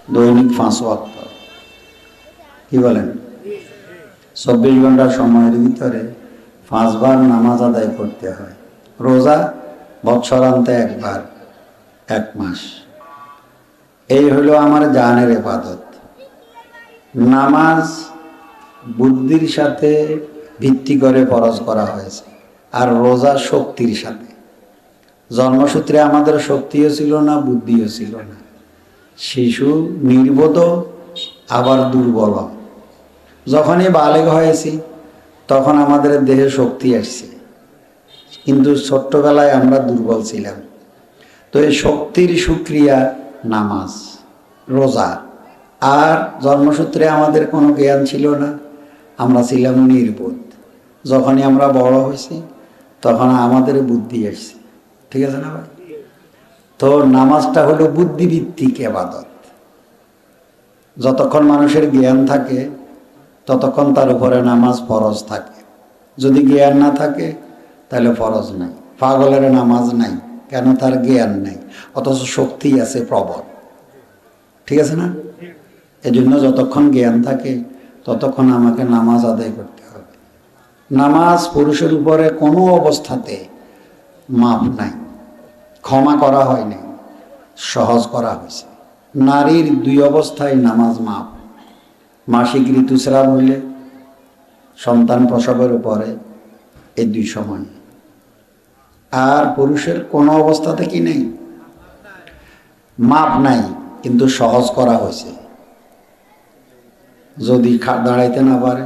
দৈনিক 5 ওয়াক্ত। কি বলেন? 24 ঘন্টা সময়ের ভিতরে 5 বার নামাজ আদায় করতে হয়। রোজা বৎসরান্তে একবার, 1 মাস। এই হলো আমার জানের ইবাদত। নামাজ বুদ্ধির সাথে ভিত্তি করে ফরজ করা হয়েছে, আর রোজা শক্তির সাথে। জন্মসূত্রে আমাদের শক্তিও ছিল না, বুদ্ধিও ছিল না। শিশু নির্বোধ, আবার দুর্বল। যখনই বালেগ হয়েছি তখন আমাদের দেহে শক্তি আসছে, কিন্তু ছোট্টবেলায় আমরা দুর্বল ছিলাম। তো এই শক্তির সুক্রিয়া নামাজ, রোজা। আর জন্মসূত্রে আমাদের কোনো জ্ঞান ছিল না, আমরা ছিলাম নির্বোধ। যখনই আমরা বড় হয়েছি তখন আমাদের বুদ্ধি আসছে। ঠিক আছে না ভাই? তো নামাজটা হলো বুদ্ধিভিত্তিক ইবাদত। যতক্ষণ মানুষের জ্ঞান থাকে ততক্ষণ তার উপরে নামাজ ফরজ থাকে। যদি জ্ঞান না থাকে তাহলে ফরজ নাই। পাগলের নামাজ নাই, কেন? তার জ্ঞান নাই, অথচ শক্তি আছে প্রবল। ঠিক আছে না? এজন্য যতক্ষণ জ্ঞান থাকে ততক্ষণ আমাকে নামাজ আদায় করতে হবে। নামাজ পুরুষের উপরে কোনো অবস্থাতে মাপ নাই, ক্ষমা করা হয়নি, সহজ করা হয়েছে। নারীর 2 অবস্থায় নামাজ মাপ। মাসিক ঋতুস্রাব হইলে, সন্তান প্রসবের উপরে, এই 2 সময়। আর পুরুষের কোনো অবস্থাতে কি নেই, মাপ নাই, কিন্তু সহজ করা হয়েছে। যদি দাঁড়াইতে না পারে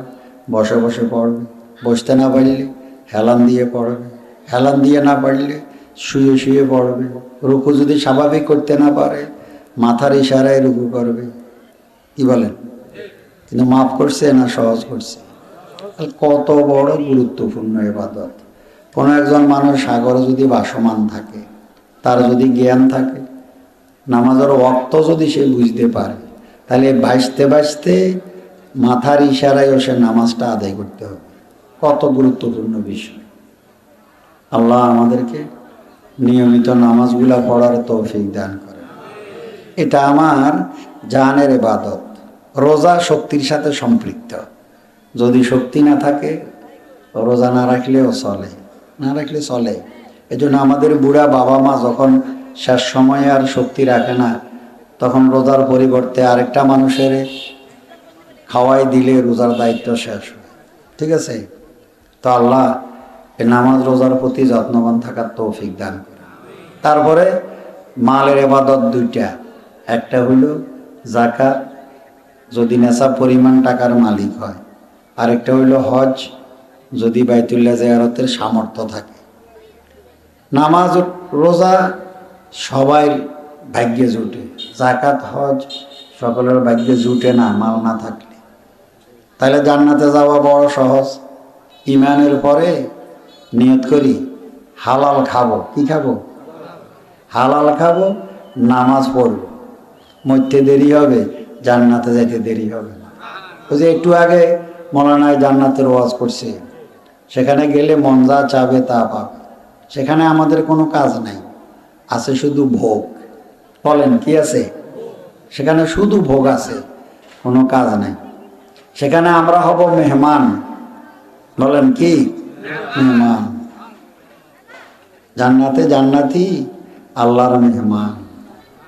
বসে বসে পড়বে, বসতে না পারলে হেলান দিয়ে পড়বে, হেলান দিয়ে না পারলে শুয়ে শুয়ে পড়বে। রুকু যদি স্বাভাবিক করতে না পারে মাথার ইশারায় রুকু করবে। কি বলেন? কিন্তু মাফ করছে না সহজ করছে? কত বড় গুরুত্বপূর্ণ ইবাদত। কোনো একজন মানুষ সাগরে যদি ভাসমান থাকে, তার যদি জ্ঞান থাকে, নামাজের ওয়াক্ত যদি সে বুঝতে পারে, তাহলে ভাসতে ভাসতে মাথার ইশারায় সে নামাজটা আদায় করতে হবে। কত গুরুত্বপূর্ণ বিষয়। আল্লাহ আমাদেরকে নিয়মিত নামাজগুলা পড়ার তৌফিক দান করে। এটা আমার জানের ইবাদত। রোজা শক্তির সাথে সম্পৃক্ত। যদি শক্তি না থাকে রোজা না রাখলেও চলে, না রাখলে চলে। এজন্য আমাদের বুড়া বাবা মা যখন শেষ সময়ে আর শক্তি রাখে না, তখন রোজার পরিবর্তে আরেকটা মানুষের খাওয়াই দিলে রোজার দায়িত্ব শেষ হয়। ঠিক আছে? তো আল্লাহ এই নামাজ রোজার প্রতি যত্নবান থাকার তৌফিক দান করে। তারপরে মালের ইবাদত 2টা। একটা হলো যাকাত, যদি নেশাব পরিমাণ টাকার মালিক হয়। আরেকটা হইল হজ, যদি বাইতুল্লাহ জিয়ারতের সামর্থ্য থাকে। নামাজ রোজা সবাই ভাগ্যে জুটে, যাকাত হজ সকলের ভাগ্যে জুটে না মাল না থাকলে। তাহলে জান্নাতে যাওয়া বড় সহজ। ইমানের পরে নিয়ত করি হালাল খাবো। কি খাবো? হালাল খাবো, নামাজ পড়ব, মরতে দেরি হবে, জান্নাতে যাইতে দেরি হবে না। ওই যে একটু আগে মৌলানা জান্নাতের ওয়াজ করছে, সেখানে গেলে মন যা চাবে তা পাবে। সেখানে আমাদের কোনো কাজ নাই, আছে শুধু ভোগ। বলেন কি আছে? সেখানে শুধু ভোগ আছে, কোনো কাজ নাই। সেখানে আমরা হব মেহমান। বলেন কি? মেহমান। জান্নাতে জান্নাতি আল্লাহর মেহমান।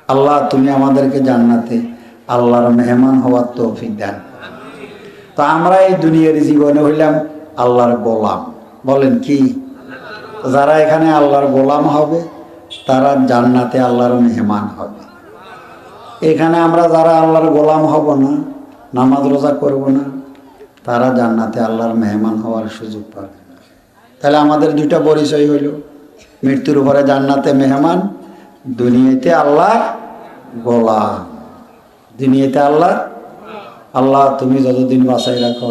আল্লাহ তুমি আমাদেরকে জান্নাতে আল্লাহর মেহমান হওয়ার তৌফিক দেন। তো আমরা এই দুনিয়ার জীবনে হইলাম আল্লাহর গোলাম। বলেন কি? যারা এখানে আল্লাহর গোলাম হবে তারা জান্নাতে আল্লাহর মেহমান হবে। এখানে আমরা যারা আল্লাহর গোলাম হব না, নামাজ রোজা করব না, তারা জান্নাতে আল্লাহর মেহমান হওয়ার সুযোগ পাবে না। তাহলে আমাদের 2টা পরিচয় হইল, মৃত্যুর উপরে জান্নাতে মেহমান, দুনিয়াতে আল্লাহর গোলাম। দুনিয়াতে আল্লাহ, আল্লাহ তুমি যতদিন বাঁচাই রাখো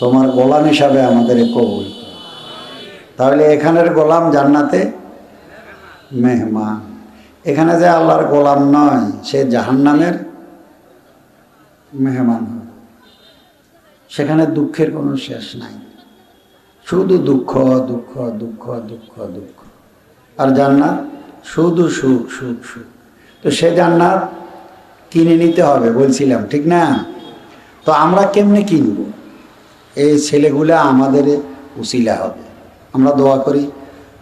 তোমার গোলাম হিসাবে আমাদের কবুল। তাহলে এখানের গোলাম জান্নাতে মেহমান। এখানে যে আল্লাহর গোলাম নয়, সে জাহান্নামের মেহমান হবে। সেখানে দুঃখের কোনো শেষ নাই, শুধু দুঃখ দুঃখ দুঃখ দুঃখ দুঃখ। আর জান্নাত শুধু সুখ সুখ সুখ। তো সে জান্নাত কিনে নিতে হবে বলছিলাম, ঠিক না? তো আমরা কেমনে কিনব? এই ছেলেগুলা আমাদের উসিলা হবে। আমরা দোয়া করি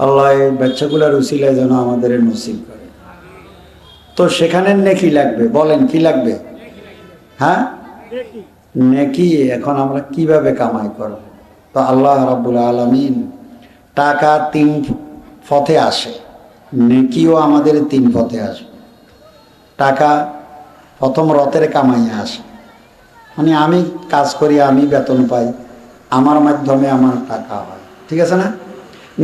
আল্লাহ এই বাচ্চাগুলার উসিলায় যেন আমাদের নসিব করে। তো সেখানে নেকি লাগবে, বলেন কি লাগবে? হ্যাঁ, নেকি। এখন আমরা কিভাবে কামাই করব? তো আল্লাহ রাব্বুল আলামিন টাকা তিন পথে আসে, নেকিও আমাদের তিন পথে আসবে। টাকা প্রথম রতের কামাইয়ে আসে, মানে আমি কাজ করি, আমি বেতন পাই, আমার মাধ্যমে আমার টাকা হয়, ঠিক আছে না?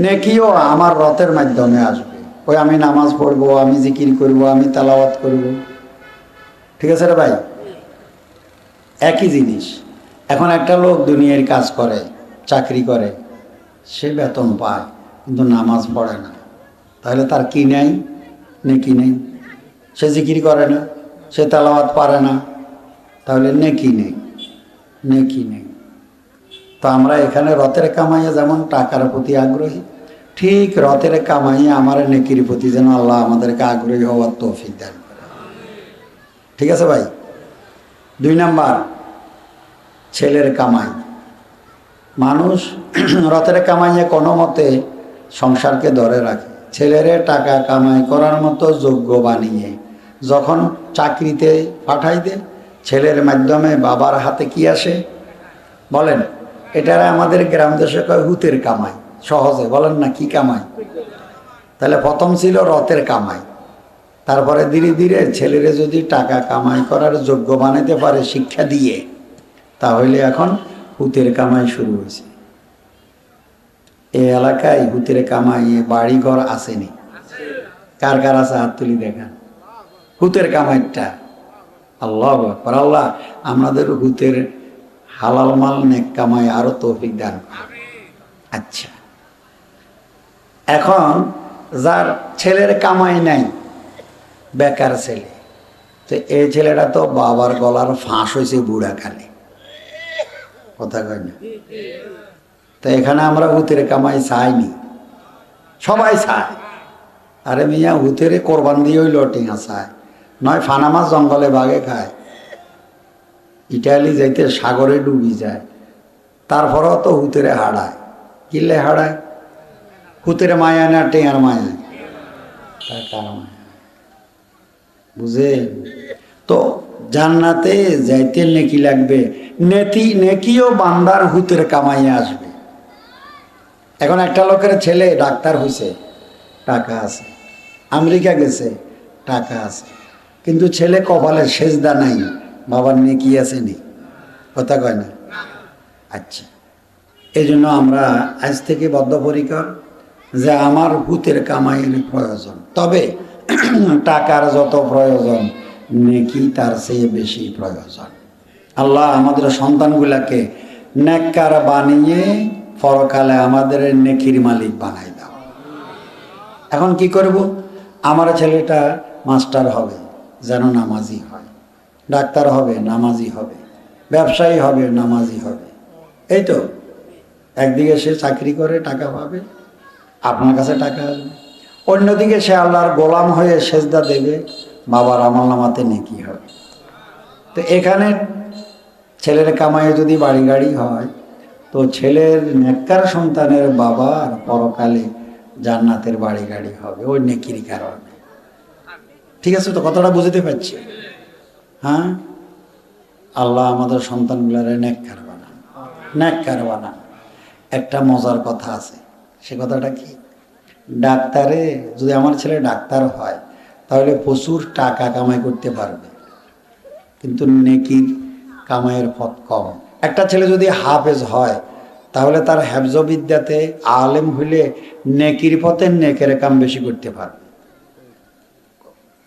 নেকিও আমার রতের মাধ্যমে আসবে, ওই আমি নামাজ পড়বো, আমি জিকির করব, আমি তেলাওয়াত করব, ঠিক আছে রে ভাই? একই জিনিস। এখন একটা লোক দুনিয়ার কাজ করে, চাকরি করে, সে বেতন পায় কিন্তু নামাজ পড়ে না, তাহলে তার কি নেই? নেকি নেই। সে জিকির করে না, সে তেলাওয়াত পারে না, তাহলে নেকি নেই, নেকি নেই। তো আমরা এখানে রথের কামাইয়ে যেমন টাকার প্রতি আগ্রহী, ঠিক রথের কামাইয়ে আমার নেকির প্রতি যেন আল্লাহ আমাদেরকে আগ্রহী হওয়ার তৌফিক দেন করে। ঠিক আছে ভাই? 2 নাম্বার, ছেলের কামাই। মানুষ রথের কামাইয়ে কোনো মতে সংসারকে ধরে রাখে, ছেলেরে টাকা কামাই করার মতো যোগ্য বানিয়ে যখন চাকরিতে পাঠাই দে, ছেলের মাধ্যমে বাবার হাতে কি আসে বলেন? এটারা আমাদের গ্রাম দেশে কয় হুতের কামাই। সহজে বলেন না, কি কামাই? তাহলে প্রথম ছিল রথের কামাই, তারপরে ধীরে ধীরে ছেলেরে যদি টাকা কামাই করার যোগ্য বানাতে পারে শিক্ষা দিয়ে, তাহলে এখন হুতের কামাই শুরু হয়েছে। এই এলাকায় হুতের কামাই বাড়িঘর আসেনি? কার কার আছে হাত তুলি দেখান। হুতের কামাইটা আল্লাহ আকবার। আল্লাহ আমাদের হুতের হালাল মাল নেক কামাই আরো তৌফিক দান। আচ্ছা, এখন যার ছেলের কামাই নাই, বেকার ছেলে, তো এই ছেলেটা তো বাবার গলার ফাঁস হয়েছে বুড়া কালে, কথা কয় না? তো এখানে আমরা হুতের কামাই চাইনি, সবাই চায়। আরে মিয়া, হুতেরে কোরবান দিয়ে ওই লটিঙা চায়, নয় ফানা মাছ জঙ্গলে বাঘে খায়, ইটালি যাইতে সাগরে ডুবি যায়, তারপরেও তো হুতেরে হাড়ায়। কিলে হাড়ায়? হুতের মায়া না টেঙার মায়া? টাকার মায়া। বুঝেন? তো জান্নাতে যাইতে নেকি লাগবে, নেকিও বান্দার হুতের কামাইয়ে আসবে। এখন একটা লোকের ছেলে ডাক্তার হয়েছে, টাকা আছে, আমেরিকা গেছে, টাকা আছে, কিন্তু ছেলে কপালে সেজদা নাই, বাবার নেকি আছে নি? কথা কয় না? আচ্ছা, এই জন্য আমরা আজ থেকে বদ্ধপরিকর যে আমার হুতের কামাইয়ের প্রয়োজন, তবে টাকার যত প্রয়োজন নেকি তার চেয়ে বেশি প্রয়োজন। আল্লাহ আমাদের সন্তানগুলাকে নেককার বানিয়ে পরকালে আমাদের নেকির মালিক বানাই দাও। এখন কি করব? আমার ছেলেটা মাস্টার হবে, যেন নামাজি হয়, ডাক্তার হবে, নামাজি হবে, ব্যবসায়ী হবে, নামাজি হবে। এই তো, একদিকে সে চাকরি করে টাকা পাবে, আপনার কাছে টাকা আসবে, অন্যদিকে সে আল্লাহর গোলাম হয়ে সেজদা দেবে, বাবার আমল নামাতে নেকি হবে। তো এখানে ছেলের কামাইয়ে যদি বাড়ি গাড়ি হয়, তো ছেলের নেককার সন্তানের বাবার পরকালে জান্নাতের বাড়ি গাড়ি হবে ওই নেকির কারণে। ঠিক আছে? তো কথাটা বুঝতে পারছি? হ্যাঁ, আল্লাহ আমাদের সন্তানগুলারে নেককার বানান, নেককার বানান। একটা মজার কথা আছে, সে কথাটা কি? ডাক্তারে যদি আমার ছেলে ডাক্তার হয়, তাহলে প্রচুর টাকা কামাই করতে পারবে, কিন্তু নেকির কামাইয়ের পথ কম। একটা ছেলে যদি হাফেজ হয়, তাহলে তার হেফজবিদ্যাতে আলেম হইলে নেকির পথে নেকের কাম বেশি করতে পারবে।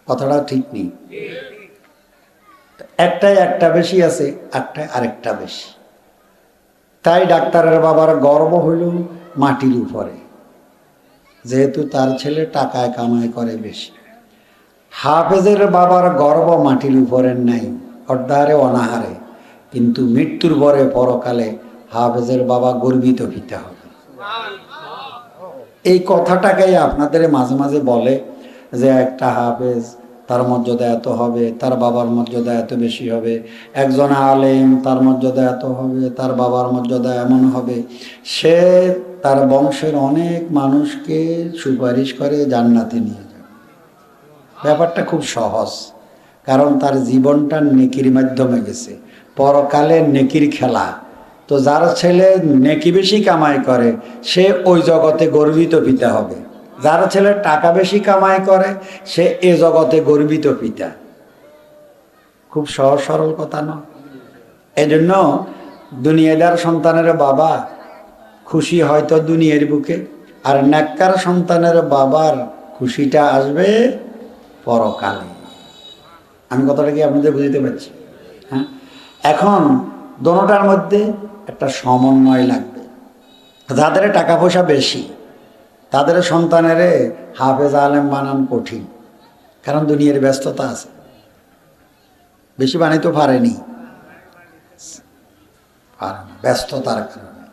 কথাটা ঠিক নেই? একটাই একটা বেশি আছে, একটাই আরেকটা বেশি। তাই ডাক্তারের বাবার গর্ব হইল মাটির উপরে, যেহেতু তার ছেলে টাকায় কামাই করে বেশি। হাফেজের বাবার গর্ব মাটির উপরে নাই, অর্ধাহারে অনাহারে, কিন্তু মৃত্যুর পরে পরকালে হাফেজের বাবা গর্বিত হইতে হবে। এই কথাটাকেই আপনাদের মাঝে মাঝে বলে যে একটা হাফেজ তার মর্যাদা এত হবে, তার বাবার মর্যাদা এত বেশি হবে। একজন আলেম, তার মর্যাদা এত হবে, তার বাবার মর্যাদা এমন হবে। সে তার বংশের অনেক মানুষকে সুপারিশ করে জান্নাতে নিয়ে যাবে। ব্যাপারটা খুব সহজ, কারণ তার জীবনটা নেকির মাধ্যমে গেছে। পরকালে নেকির খেলা। তো যার ছেলে নেকি বেশি কামাই করে সে ওই জগতে গর্বিত পিতা হবে। যার ছেলে টাকা বেশি কামাই করে সে এ জগতে গর্বিত পিতা। খুব সহজ সরল কথা না? এই জন্য দুনিয়াদার সন্তানের বাবা খুশি হয়তো দুনিয়ার বুকে, আর নেককার সন্তানের বাবার খুশিটা আসবে পরকালে। আমি কথাটা কি আপনাদের বুঝতে পারছি? হ্যাঁ, এখন দোনোটার মধ্যে একটা সমন্বয় লাগবে। যাদের টাকা পয়সা বেশি তাদের সন্তানের হাফেজ আলেম বানান কঠিন, কারণ দুনিয়ার ব্যস্ততা আছে, বেশি বানাইতে পারেনি, ব্যস্ততার কারণে।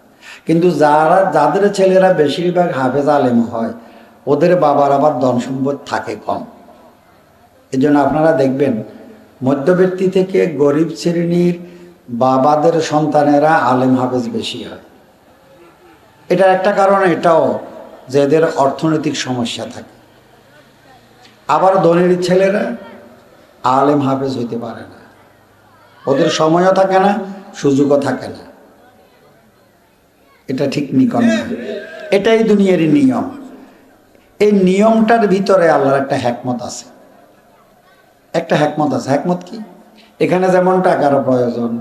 কিন্তু যাদের ছেলেরা বেশিরভাগ হাফেজ আলেম হয় ওদের বাবার আবার ধন সম্পদ থাকে কম। এই জন্য আপনারা দেখবেন মধ্যবিত্তি থেকে গরিব শ্রেণীর বাবাদের সন্তানেরা আলেম হাফেজ বেশি হয়। এটা একটা কারণ এটাও যে এদের অর্থনৈতিক সমস্যা থাকে। আবার ধনীর ছেলেরা আলেম হাফেজ হইতে পারে না, ওদের সময়ও থাকে না, সুযোগও থাকে না। এটা ঠিক নিকন না, এটাই দুনিয়ার নিয়ম। এই নিয়মটার ভিতরে আল্লাহর একটা হিকমত আছে। একটা হিকমত আছে। হিকমত কি? এখানে যেমন টাকার প্রয়োজন,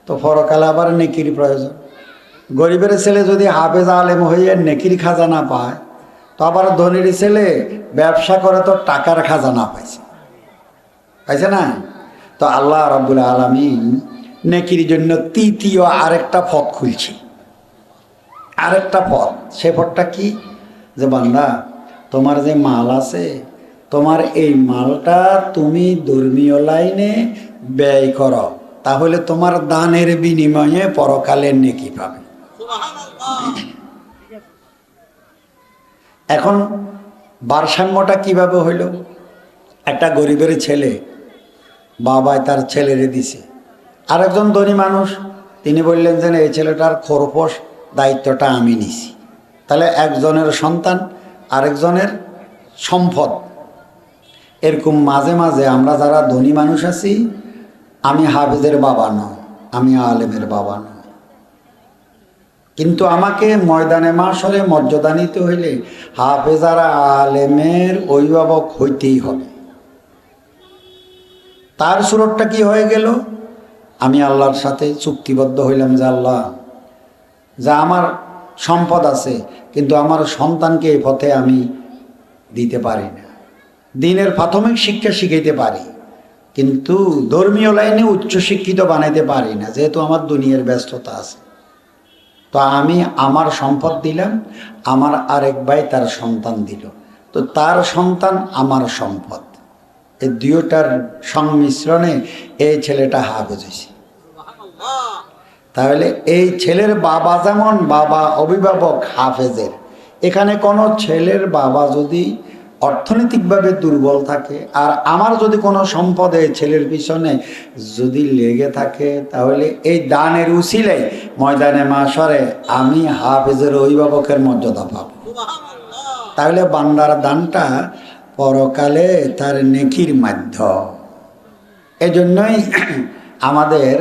তো পরকালে আবার নেকির প্রয়োজন। গরিবের ছেলে যদি হাফেজ আলেম হয়ে নেকির খাজানা পায়, তো আবার ধনীর ছেলে ব্যবসা করে তো টাকার খাজানা পাইছে না? তো আল্লাহ রাব্বুল আলামিন নেকির জন্য তৃতীয় আরেকটা পথ খুলছে। আরেকটা পথ, সে পথটা কি? যে বান্দা, তোমার যে মাল আছে, তোমার এই মালটা তুমি ধর্মীয় লাইনে ব্যয় করো, তাহলে তোমার দানের বিনিময়ে পরকালের নেকি পাবে। এখন ভারসাম্যটা কিভাবে হইল? একটা গরিবের ছেলে বাবায় তার ছেলেরে দিছে, আরেকজন ধনী মানুষ তিনি বললেন যে এই ছেলেটার খরপোশ দায়িত্বটা আমি নিছি। তাহলে একজনের সন্তান আরেকজনের সম্পদ। এরকম মাঝে মাঝে আমরা যারা ধনী মানুষ আছি, আমি হাফেজের বাবা নয়, আমি আলেমের বাবা নয়, কিন্তু আমাকে ময়দানে মাশরে মর্যাদা নিতে হইলে হাফেজ আর আলেমের অভিভাবক হইতেই হবে। তার সুরতটা কি হয়ে গেল? আমি আল্লাহর সাথে চুক্তিবদ্ধ হইলাম যে আল্লাহ, যা আমার সম্পদ আছে কিন্তু আমার সন্তানকে এই পথে আমি দিতে পারি না। দিনের প্রাথমিক শিক্ষা শিখাইতে পারি, কিন্তু ধর্মীয় লাইনে উচ্চশিক্ষিত বানাইতে পারি না, যেহেতু আমার দুনিয়ার ব্যস্ততা আছে। তো আমি আমার সম্পদ দিলাম, আমার আরেক ভাই তার সন্তান দিল, তো তার সন্তান আমার সম্পদ, এই দুইটার সংমিশ্রণে এই ছেলেটা হাফেজ হয়েছে। তাহলে এই ছেলের বাবা যেমন বাবা অভিভাবক হাফেজের, এখানে কোনো ছেলের বাবা যদি অর্থনৈতিকভাবে দুর্বল থাকে আর আমার যদি কোনো সম্পদ এই ছেলের পিছনে যদি লেগে থাকে, তাহলে এই দানের উসিলায় ময়দানে মাশরে আমি হাফেজের অভিভাবকের মর্যাদা পাব। তাহলে বান্দার দানটা পরকালে তার নেকির মাধ্যম। এজন্যই আমাদের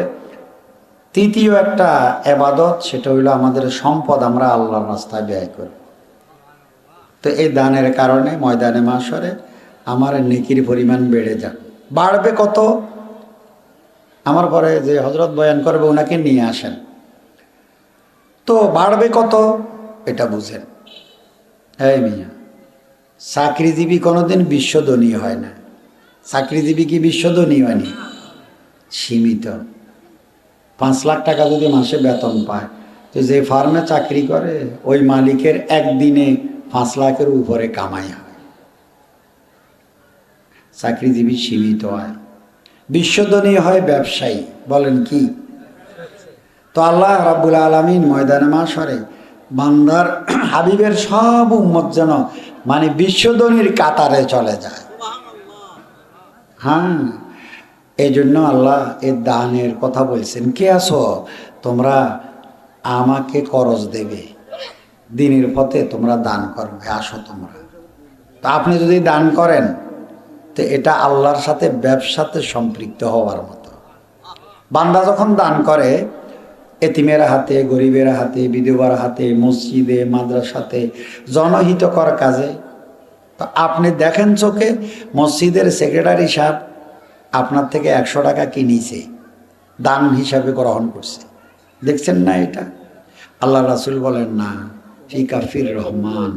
তৃতীয় একটা ইবাদত, সেটা হইলো আমাদের সম্পদ আমরা আল্লাহর রাস্তায় ব্যয় করি। তো এই দানের কারণে ময়দানে মাশরে আমার নেকির পরিমাণ বেড়ে যাবে। বাড়বে কত? আমার পরে যে হযরত বয়ান করবে ওনাকে নিয়ে আসেন। তো বাড়বে কত এটা বুঝেন। এই মিয়া, চাকরিজীবী কোনোদিন বিশ্বধনী হয় না। চাকরিজীবী কি বিশ্বধনী হয়নি? সীমিত। 5 লাখ টাকা যদি মাসে বেতন পায়, তো যে ফার্মে চাকরি করে ওই মালিকের একদিনে 5 লাখের উপরে কামাই হয়। চাকরিজীবী সীমিত হয়। বিশ্বধনী হয় ব্যবসায়ী। বলেন কি? তো আল্লাহ রাব্বুল আলামিন ময়দানে মাশরে বান্দার হাবিবের সব উম্মত যেন মানে বিশ্বধনীর কাতারে চলে যায়। হ্যাঁ, এই জন্য আল্লাহ এই দানের কথা বলছেন। কে আসো তোমরা আমাকে করজ দেবে, দিনের পথে তোমরা দান করবে, আসো তোমরা। তো আপনি যদি দান করেন তো এটা আল্লাহর সাথে ব্যবসাতে সম্পৃক্ত হওয়ার মতো। বান্দা যখন দান করে এতিমের হাতে, গরিবের হাতে, বিধবার হাতে, মসজিদে, মাদ্রাসাতে, জনহিতকর কাজে, তো আপনি দেখেন চোখে মসজিদের সেক্রেটারি সাহেব আপনার থেকে 100 টাকা কিনেছে, দান হিসাবে গ্রহণ করছে, দেখছেন না? এটা আল্লাহ রাসূল বলেন না, ফি কাফির রহমান,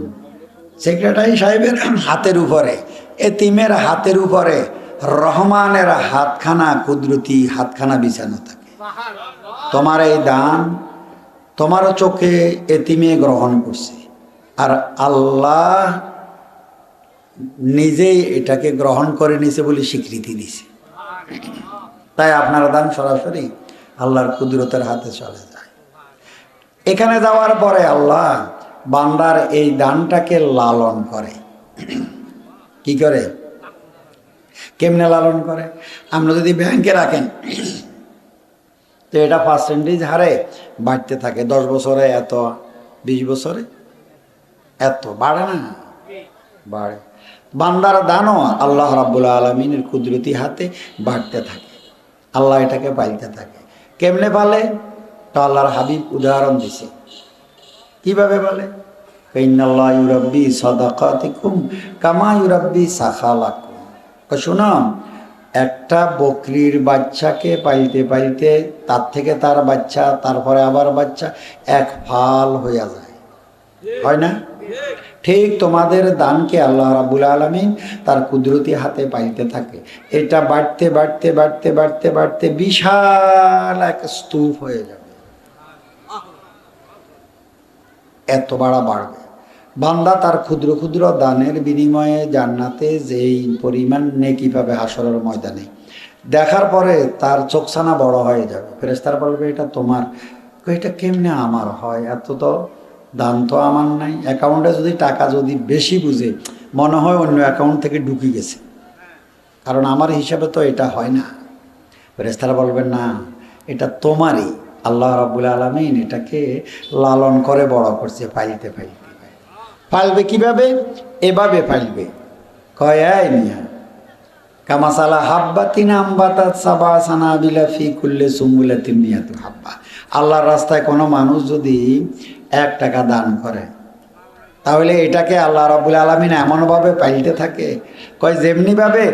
সেক্রেটারি সাহেবের হাতের উপরে, এতিমের হাতের উপরে রহমানের হাতখানা, কুদরতি হাতখানা বিছানো থাকে। তোমার এই দান তোমার চোখে এতিমে গ্রহণ করছে, আর আল্লাহ নিজেই এটাকে গ্রহণ করে নিছে বলে স্বীকৃতি দিছে। তাই আপনার দান সরাসরি আল্লাহর কুদরতের হাতে চলে যায়। এখানে যাওয়ার পরে আল্লাহ বান্দার এই দানটাকে লালন করে। কি করে? কেমনে লালন করে? আমরা যদি ব্যাংকে রাখেন তো এটা পার্সেন্টেজ হারে বাড়তে থাকে, 10 বছরে এত, 20 বছরে এত, বাড়ে না? বাড়ে। বান্দার দানও আল্লাহ রাব্বুল আলামিনের কুদরতি হাতে বাড়তে থাকে, আল্লাহ এটাকে পাইতে থাকে। কেমনে পালে? তো আল্লাহর হাবিব উদাহরণ দিছে। কিভাবে বলে? ইন্নাল্লাহ ইউরাব্বি সাদাকাতিকুম কামা ইউরাব্বি সাখালাকুম। শোনো, একটা বকরির বাচ্চাকে পাইতে পাইতে তার থেকে তার বাচ্চা, তারপরে আবার বাচ্চা, এক ফাল হইয়া যায়, হয় না? ঠিক তোমাদের দানকে আল্লাহ রাব্বুল আলামিন তার কুদরতি হাতে পাইতে থাকে। এটা বাড়তে বাড়তে বাড়তে বাড়তে বাড়তে বিশাল এক স্তূপ হয়ে যাবে, এত বাড়বে। বান্দা তার ক্ষুদ্র ক্ষুদ্র দানের বিনিময়ে জান্নাতে যেই পরিমাণ নেকি পাবে হাসরের ময়দানে, দেখার পরে তার চোখছানা বড় হয়ে যাবে। ফেরেশতারা বলবে এটা তোমার। এটা কেমনে আমার হয়? এত তো দান তো আমার নাই। অ্যাকাউন্টে যদি টাকা যদি বেশি বুঝে, মনে হয় অন্য অ্যাকাউন্ট থেকে ঢুকে গেছে, কারণ আমার হিসাবে তো এটা হয় না। ফেরেশতারা বলবেন না, এটা তোমারই। আল্লাহ রাব্বুল আলামিন এটাকে লালন করে বড় করছে, পাইতে পাইতে। পালবে কিভাবে? এভাবে পালবে। কয় মিয়া কামাসালা হাব্বাতিন আম্বাতাত সাবা সানাবিলা ফি কুল্লি সুম্বুলাতিন মিয়াতু হাব্বা। আল্লাহর রাস্তায় কোনো মানুষ যদি 1 টাকা দান করে, তাহলে এটাকে আল্লাহ রাব্বুল আলামিন এমনভাবে পাইতে থাকে, কয় যেমনিভাবে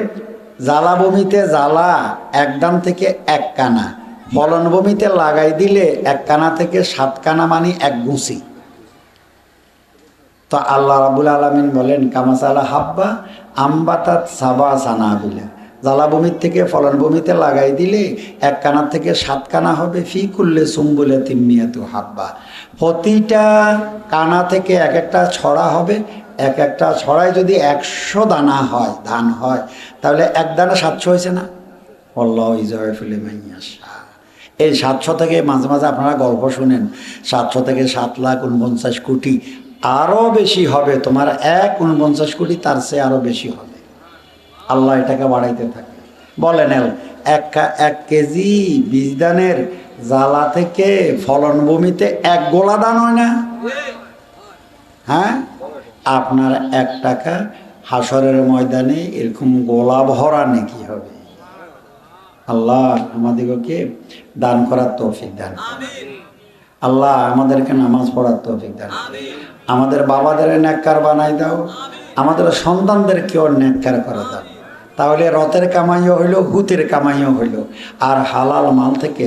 জ্বালাভূমিতে জ্বালা একদান থেকে 1 কানা, ফলনভূমিতে লাগাই দিলে 1 কানা থেকে 7 কানা, মানে 1 গুছি। তো আল্লাহ রাব্বুল আলামিন বলেন কামাসালা হাব্বা আম্বাতাত সাবা সানাবিলা, জ্বালাভূমির থেকে ফলনভূমিতে লাগাই দিলে 1 কানা থেকে 7 কানা হবে। ফি কুল্লি সুম্বুলাতিন মিয়াতু হাব্বা, প্রতিটা কানা থেকে এক একটা ছড়া হবে। এক একটা ছড়ায় যদি 100 দানা হয়, ধান হয়, তাহলে 1 দানা 700 হয়েছে না? আল্লাহু ইউযায়িফু লিমান ইয়াশা। এই 700 থেকে মাঝে মাঝে আপনারা গল্প শুনেন, 700 থেকে 7,49,00,000 কোটি, আরও বেশি হবে। তোমার 1,49 কোটি, তার চেয়ে আরও বেশি হবে। আল্লাহ এটাকে বাড়াইতে থাকে। বলেন 1 কেজি বীজ দানের জ্বালা থেকে ফলনভূমিতে 1 গোলা দান হয় না? হ্যাঁ, আপনার 1 টাকা হাসরের ময়দানে এরকম গোলা ভরা নেকি হবে। আল্লাহ আমাদেরকে দান করার তৌফিক দান করুন। আল্লাহ আমাদেরকে নামাজ পড়ার তৌফিক দান করুন। আমাদের বাবাদের নেককার বানাই দাও, আমাদের সন্তানদেরকেও নেককার করে দাও। তাহলে রথের কামাইও হইল, হুতের কামাইও হইল, আর হালাল মাল থেকে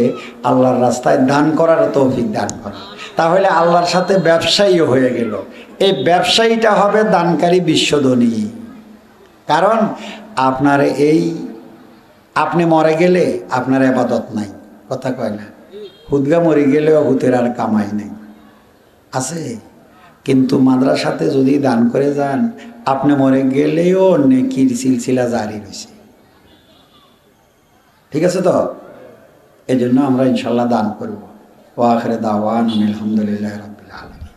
আল্লাহর রাস্তায় দান করার তৌফিক দান করা। তাহলে আল্লাহর সাথে ব্যবসায়ীও হয়ে গেল। এই ব্যবসায়ীটা হবে দানকারী বিশ্বধনী। কারণ আপনার আপনি মরে গেলে আপনার ইবাদত নাই, কথা কয় না? হুদগা মরে গেলেও হুতের আর কামাই নেই, আছে। কিন্তু মাদ্রাসাতে যদি দান করে যান, আপনি মরে গেলেও নেকির সিলসিলা জারি রয়েছে। ঠিক আছে তো? এই জন্য আমরা ইনশাল্লাহ দান করব। ওয়া আখিরু দাওয়ানা আলহামদুলিল্লাহি রাব্বিল আলামিন।